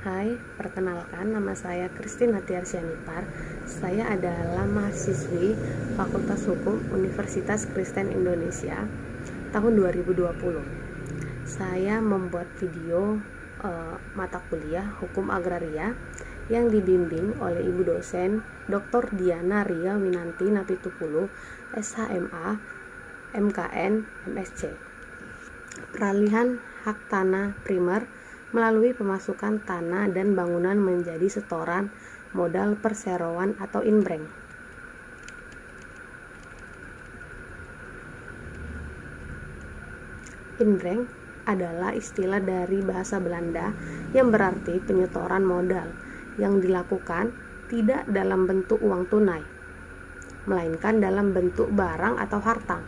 Hai, perkenalkan nama saya Christine Natiarsianipar. Saya adalah mahasiswi Fakultas Hukum Universitas Kristen Indonesia tahun 2020. Saya membuat video mata kuliah Hukum Agraria yang dibimbing oleh Ibu dosen Dr. Diana Ria Winanti Napitupulu, SHMA, MKN, MSc. Peralihan hak tanah primer melalui pemasukan tanah dan bangunan menjadi setoran modal perseroan atau inbreng. Inbreng adalah istilah dari bahasa Belanda yang berarti penyetoran modal yang dilakukan tidak dalam bentuk uang tunai, melainkan dalam bentuk barang atau harta.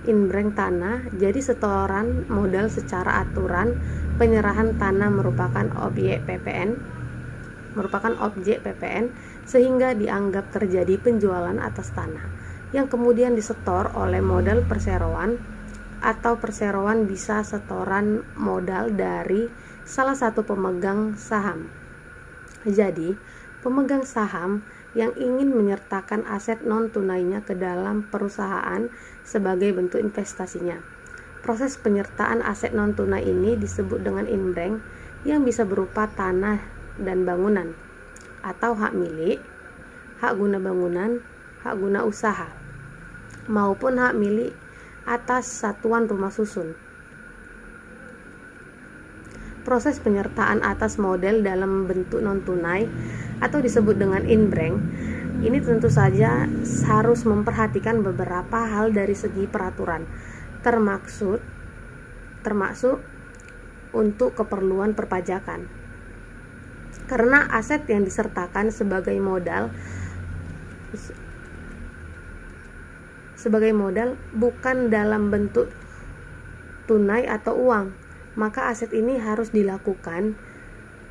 Inbreng tanah jadi setoran modal secara aturan. Penyerahan tanah merupakan objek PPN sehingga dianggap terjadi penjualan atas tanah yang kemudian disetor oleh modal perseroan, atau perseroan bisa setoran modal dari salah satu pemegang saham. Jadi, pemegang saham yang ingin menyertakan aset non-tunainya ke dalam perusahaan sebagai bentuk investasinya. Proses penyertaan aset non-tunai ini disebut dengan inbreng, yang bisa berupa tanah dan bangunan, atau hak milik, hak guna bangunan, hak guna usaha, maupun hak milik atas satuan rumah susun. Proses penyertaan atas model dalam bentuk non-tunai atau disebut dengan inbreng ini tentu saja harus memperhatikan beberapa hal dari segi peraturan, termasuk untuk keperluan perpajakan. Karena aset yang disertakan sebagai modal bukan dalam bentuk tunai atau uang, maka aset ini harus dilakukan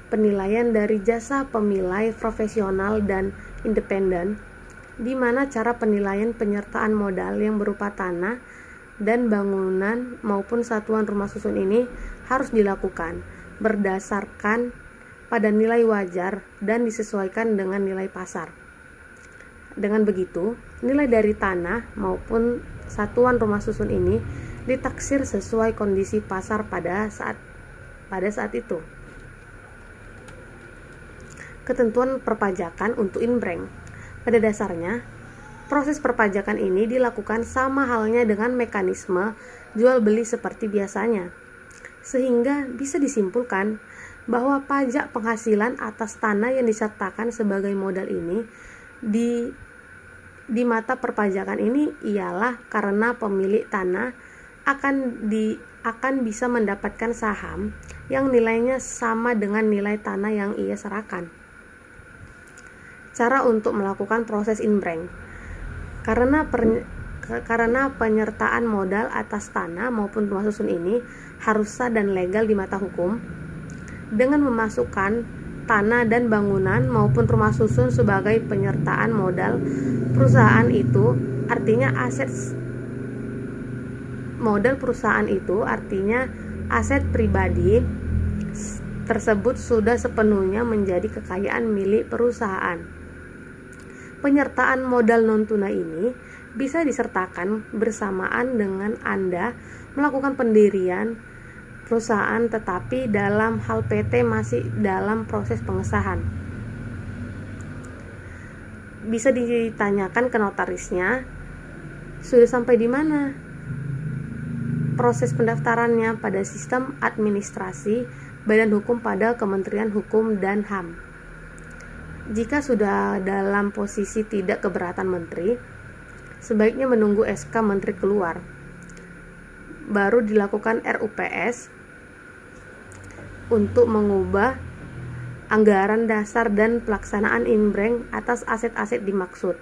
penilaian dari jasa pemilai profesional dan independen, di mana cara penilaian penyertaan modal yang berupa tanah dan bangunan maupun satuan rumah susun ini harus dilakukan berdasarkan pada nilai wajar dan disesuaikan dengan nilai pasar. Dengan begitu, nilai dari tanah maupun satuan rumah susun ini ditaksir sesuai kondisi pasar pada saat itu. Ketentuan perpajakan untuk inbreng. Pada dasarnya, proses perpajakan ini dilakukan sama halnya dengan mekanisme jual beli seperti biasanya, sehingga bisa disimpulkan bahwa pajak penghasilan atas tanah yang disertakan sebagai modal ini di mata perpajakan ini ialah karena pemilik tanah akan bisa mendapatkan saham yang nilainya sama dengan nilai tanah yang ia serahkan. Cara untuk melakukan proses inbreng. Karena penyertaan modal atas tanah maupun rumah susun ini harus sah dan legal di mata hukum. Dengan memasukkan tanah dan bangunan maupun rumah susun sebagai penyertaan modal perusahaan itu, artinya aset pribadi tersebut sudah sepenuhnya menjadi kekayaan milik perusahaan. Penyertaan modal non-tunai ini bisa disertakan bersamaan dengan Anda melakukan pendirian perusahaan, tetapi dalam hal PT masih dalam proses pengesahan. Bisa ditanyakan ke notarisnya, sudah sampai di mana proses pendaftarannya pada sistem administrasi Badan Hukum pada Kementerian Hukum dan HAM. Jika sudah dalam posisi tidak keberatan menteri, sebaiknya menunggu SK menteri keluar, baru dilakukan RUPS untuk mengubah anggaran dasar dan pelaksanaan inbreng atas aset-aset dimaksud.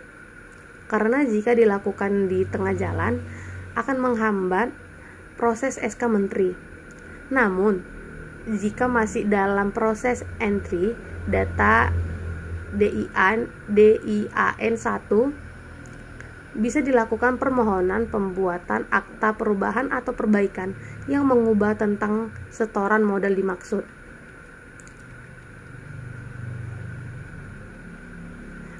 Karena jika dilakukan di tengah jalan akan menghambat proses SK menteri. Namun, jika masih dalam proses entry data DIAN 1, bisa dilakukan permohonan pembuatan akta perubahan atau perbaikan yang mengubah tentang setoran modal dimaksud.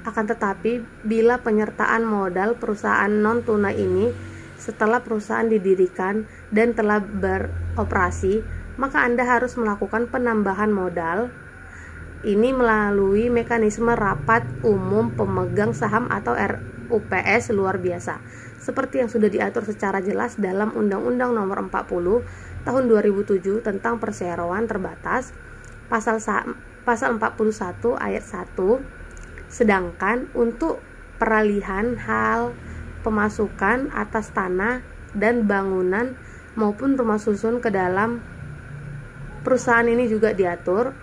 Akan tetapi, bila penyertaan modal perusahaan non-tunai ini setelah perusahaan didirikan dan telah beroperasi, maka Anda harus melakukan penambahan modal ini melalui mekanisme rapat umum pemegang saham atau RUPS luar biasa, seperti yang sudah diatur secara jelas dalam Undang-Undang Nomor 40 Tahun 2007 tentang perseroan terbatas, pasal 41 ayat 1. Sedangkan untuk peralihan hal pemasukan atas tanah dan bangunan maupun rumah susun ke dalam perusahaan ini juga diatur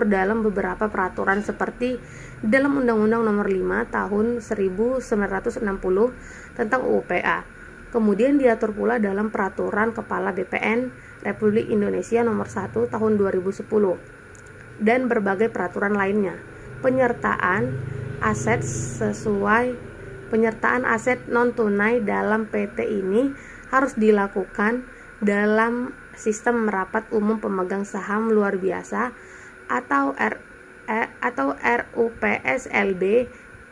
dalam beberapa peraturan seperti dalam Undang-Undang Nomor 5 Tahun 1960 tentang UPA. Kemudian diatur pula dalam Peraturan Kepala BPN Republik Indonesia Nomor 1 Tahun 2010 dan berbagai peraturan lainnya. Penyertaan aset non-tunai dalam PT ini harus dilakukan dalam sistem rapat umum pemegang saham luar biasa atau RUPSLB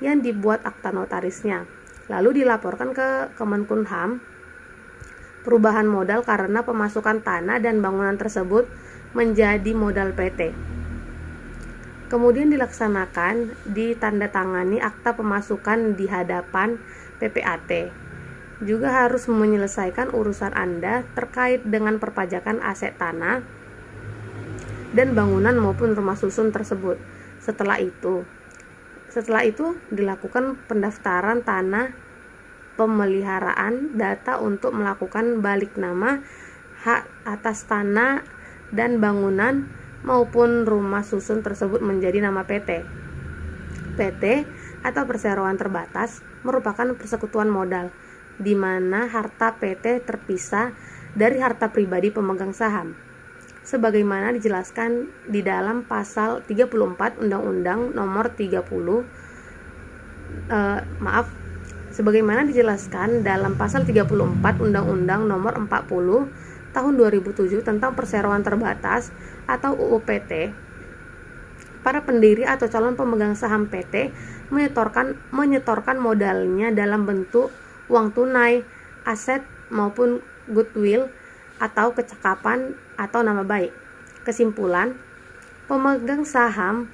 yang dibuat akta notarisnya, lalu dilaporkan ke Kemenkumham. Perubahan modal karena pemasukan tanah dan bangunan tersebut menjadi modal PT. Kemudian dilaksanakan ditandatangani akta pemasukan di hadapan PPAT. Juga harus menyelesaikan urusan Anda terkait dengan perpajakan aset tanah dan bangunan maupun rumah susun tersebut. Setelah itu dilakukan pendaftaran tanah pemeliharaan data untuk melakukan balik nama hak atas tanah dan bangunan maupun rumah susun tersebut menjadi nama PT. PT atau perseroan terbatas merupakan persekutuan modal di mana harta PT terpisah dari harta pribadi pemegang saham. Sebagaimana dijelaskan di dalam pasal 34 Undang-Undang Nomor 30 sebagaimana dijelaskan dalam pasal 34 Undang-Undang Nomor 40 Tahun 2007 tentang perseroan terbatas atau UUPT, para pendiri atau calon pemegang saham PT menyetorkan modalnya dalam bentuk uang tunai, aset maupun goodwill atau kecakapan atau nama baik. Kesimpulan, pemegang saham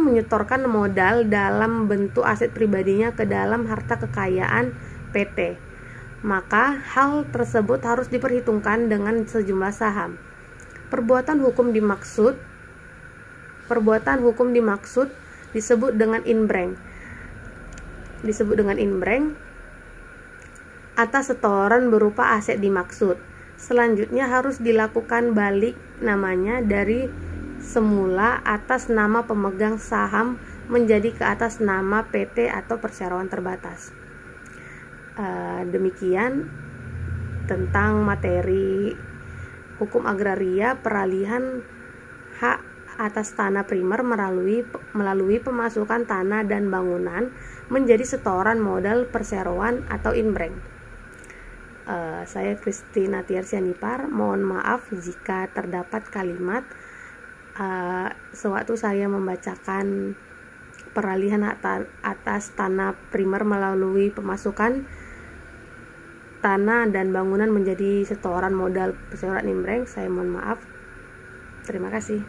menyetorkan modal dalam bentuk aset pribadinya ke dalam harta kekayaan PT. Maka hal tersebut harus diperhitungkan dengan sejumlah saham. Perbuatan hukum dimaksud disebut dengan inbreng atas setoran berupa aset dimaksud. Selanjutnya harus dilakukan balik namanya dari semula atas nama pemegang saham menjadi ke atas nama PT atau perseroan terbatas. Demikian tentang materi hukum agraria peralihan hak atas tanah primer melalui pemasukan tanah dan bangunan menjadi setoran modal perseroan atau inbreng. Saya Christina Tiarsianipar, mohon maaf jika terdapat kalimat sewaktu saya membacakan peralihan hak atas tanah primer melalui pemasukan tanah dan bangunan menjadi setoran modal perseroan inbreng. Saya mohon maaf. Terima kasih.